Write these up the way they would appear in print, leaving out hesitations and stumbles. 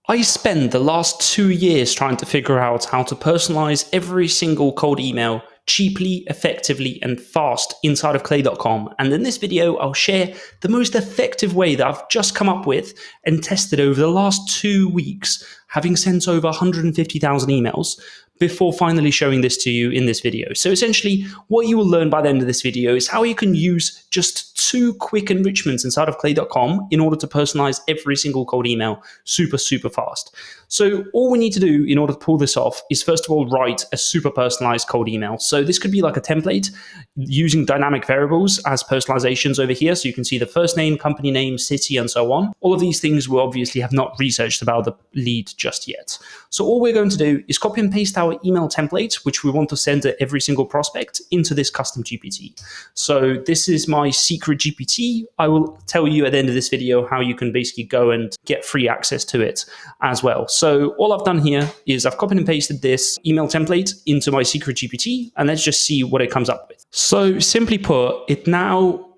I spent the last 2 years trying to figure out how to personalize every single cold email cheaply, effectively, and fast inside of clay.com. And in this video, I'll share the most effective way that I've just come up with and tested over the last 2 weeks, having sent over 150,000 emails before finally showing this to you in this video. So essentially, what you will learn by the end of this video is how you can use just 2 quick enrichments inside of clay.com in order to personalize every single cold email super fast. So all we need to do in order to pull this off is first of all write a super personalized cold email. So this could be like a template using dynamic variables as personalizations over here. So you can see the first name, company name, city, and so on. All of these things we obviously have not researched about the lead just yet. So all we're going to do is copy and paste our email template, which we want to send to every single prospect, into this custom GPT. So this is my secret GPT. I will tell you at the end of this video how you can basically go and get free access to it as well. So all I've done here is I've copied and pasted this email template into my secret GPT, and let's just see what it comes up with. So simply put, now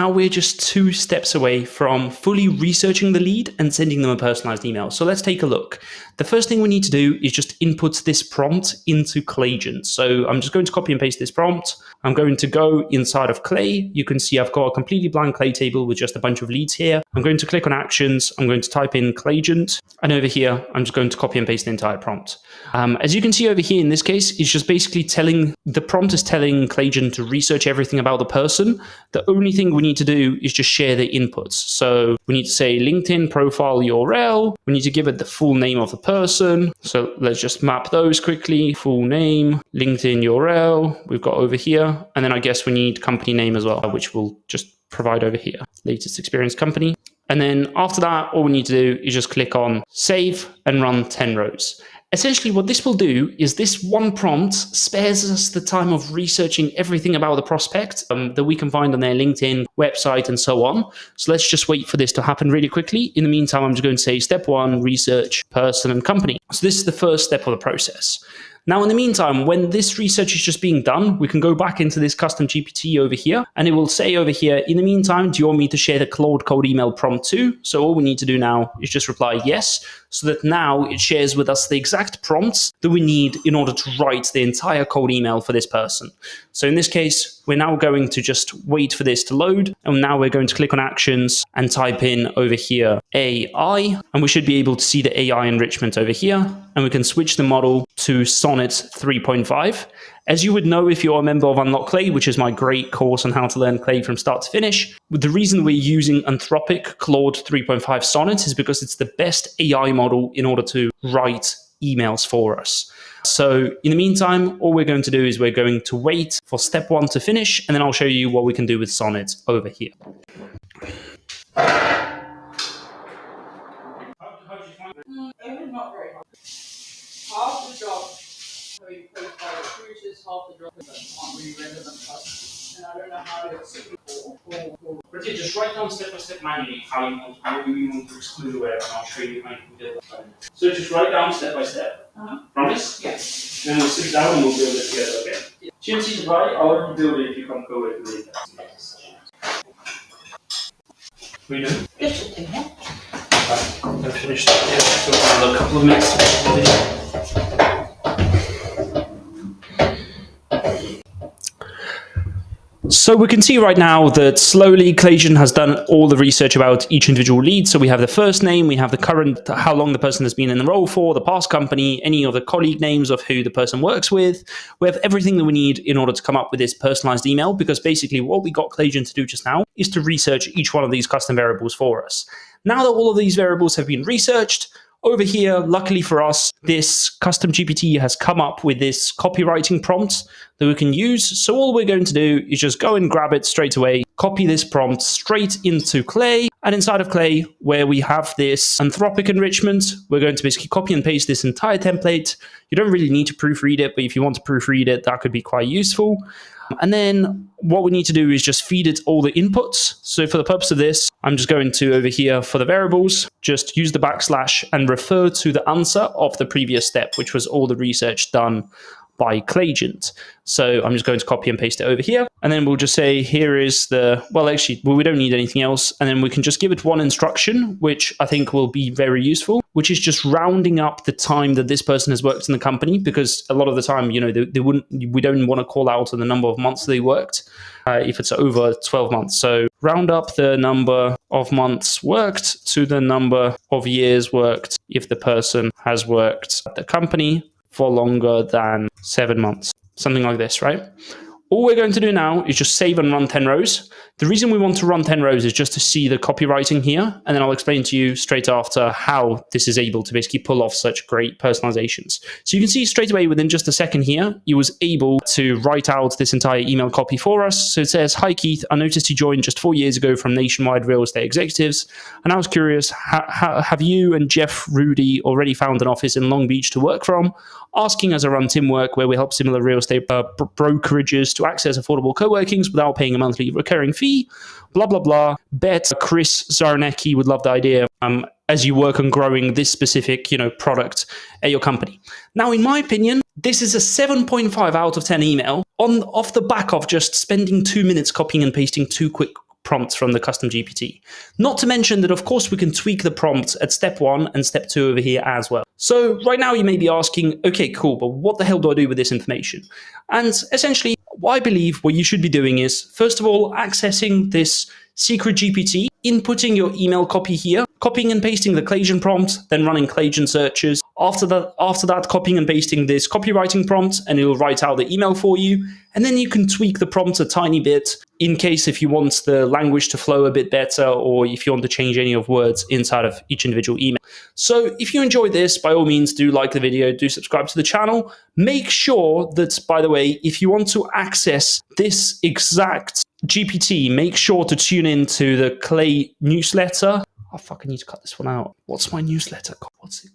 we're just 2 steps away from fully researching the lead and sending them a personalized email. So let's take a look. The first thing we need to do is just input this prompt into Claygen. So I'm just going to copy and paste this prompt. I'm going to go inside of Clay. You can see I've got a completely blank Clay table with just a bunch of leads here. I'm going to click on Actions. I'm going to type in Claygen. And over here, I'm just going to copy and paste the entire prompt. As you can see over here in this case, it's just basically the prompt is telling Claygen to research everything about the person. The only thing we need to do is just share the inputs. So we need to say LinkedIn profile URL. We need to give it the full name of the person. So let's just map those quickly. Full name, LinkedIn URL, we've got over here. And then I guess we need company name as well, which we'll just provide over here. Latest experience company. And then after that, all we need to do is just click on save and run 10 rows. Essentially, what this will do is this one prompt spares us the time of researching everything about the prospect that we can find on their LinkedIn website and so on. So let's just wait for this to happen really quickly. In the meantime, I'm just going to say step 1, research person and company. So this is the first step of the process. Now, in the meantime, when this research is just being done, we can go back into this custom GPT over here, and it will say over here, in the meantime, do you want me to share the Claude cold email prompt too? So all we need to do now is just reply yes, so that now it shares with us the exact prompts that we need in order to write the entire cold email for this person. So in this case, we're now going to just wait for this to load, and now we're going to click on Actions and type in over here AI, and we should be able to see the AI enrichment over here, and we can switch the model to Sonnet 3.5. As you would know if you're a member of Unlock Clay, which is my great course on how to learn Clay from start to finish, the reason we're using Anthropic Claude 3.5 Sonnet is because it's the best AI model in order to write emails for us. So in the meantime, all we're going to do is we're going to wait for step 1 to finish, and then I'll show you what we can do with Sonnet over here. How did you find it? Not very hard. Half the job being posted by recruiters, half the job aren't really relevant to us. And I don't know how to explain it or Richard, just write down step by step manually how you want to exclude whatever, and I'll show you how you can build it. So just write down step by step. Promise? Yes. Then we'll sit down and we'll build it together, okay? Yeah. Chances right, I'll let you build it if you come go with me. We do? Just a thing, I've finished that here, so another couple of minutes to the video. So we can see right now that slowly Claygen has done all the research about each individual lead. So we have the first name, we have the current, how long the person has been in the role for, the past company, any of the colleague names of who the person works with. We have everything that we need in order to come up with this personalized email, because basically what we got Claygen to do just now is to research each one of these custom variables for us. Now that all of these variables have been researched, over here, luckily for us, this custom GPT has come up with this copywriting prompt that we can use. So all we're going to do is just go and grab it straight away, copy this prompt straight into Clay. And inside of Clay, where we have this Anthropic enrichment, we're going to basically copy and paste this entire template. You don't really need to proofread it, but if you want to proofread it, that could be quite useful. And then what we need to do is just feed it all the inputs. So for the purpose of this, I'm just going to over here for the variables, just use the backslash and refer to the answer of the previous step, which was all the research done by Clayagent. So I'm just going to copy and paste it over here. And then we'll just say, here is the, well, actually, we don't need anything else. And then we can just give it one instruction, which I think will be very useful, which is just rounding up the time that this person has worked in the company, because a lot of the time, we don't want to call out on the number of months they worked if it's over 12 months. So round up the number of months worked to the number of years worked if the person has worked at the company for longer than 7 months. Something like this, right? All we're going to do now is just save and run 10 rows. The reason we want to run 10 rows is just to see the copywriting here, and then I'll explain to you straight after how this is able to basically pull off such great personalizations. So you can see straight away within just a second here, he was able to write out this entire email copy for us. So it says, "Hi Keith, I noticed you joined just 4 years ago from Nationwide Real Estate Executives, and I was curious, have you and Jeff Rudy already found an office in Long Beach to work from? Asking as I run Teamwork, where we help similar real estate brokerages to access affordable co-workings without paying a monthly recurring fee, blah, blah, blah. Bet Chris Zarnecki would love the idea as you work on growing this specific, product at your company." Now, in my opinion, this is a 7.5 out of 10 email off the back of just spending 2 minutes copying and pasting 2 quick prompts from the custom GPT. Not to mention that, of course, we can tweak the prompt at step 1 and step 2 over here as well. So right now you may be asking, okay, cool, but what the hell do I do with this information? And essentially, what I believe what you should be doing is, first of all, accessing this secret GPT, inputting your email copy here, copying and pasting the Clayagent prompt, then running Clayagent searches. After that, copying and pasting this copywriting prompt, and it will write out the email for you. And then you can tweak the prompt a tiny bit in case if you want the language to flow a bit better, or if you want to change any of words inside of each individual email. So if you enjoyed this, by all means, do like the video, do subscribe to the channel. Make sure that, by the way, if you want to access this exact GPT, make sure to tune in to the Clay newsletter. Oh, fuck, I need to cut this one out. What's my newsletter called? What's it?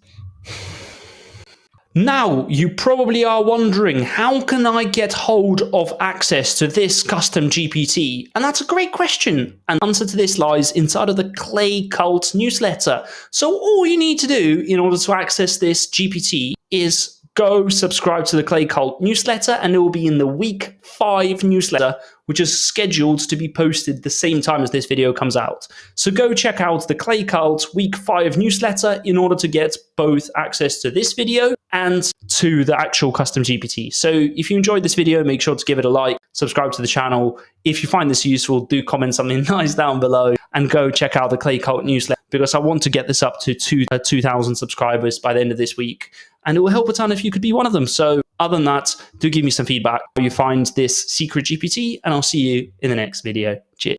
Now, you probably are wondering, how can I get hold of access to this custom GPT? And that's a great question. And the answer to this lies inside of the Clay Cult newsletter. So all you need to do in order to access this GPT is go subscribe to the Clay Cult newsletter, and it will be in the week 5 newsletter, which is scheduled to be posted the same time as this video comes out. So go check out the Clay Cult week 5 newsletter in order to get both access to this video and to the actual custom GPT. So if you enjoyed this video, make sure to give it a like, subscribe to the channel. If you find this useful, do comment something nice down below, and go check out the Clay Cult newsletter, because I want to get this up to 2,000 subscribers by the end of this week. And it will help a ton if you could be one of them. So other than that, do give me some feedback how you find this secret GPT, and I'll see you in the next video. Cheers.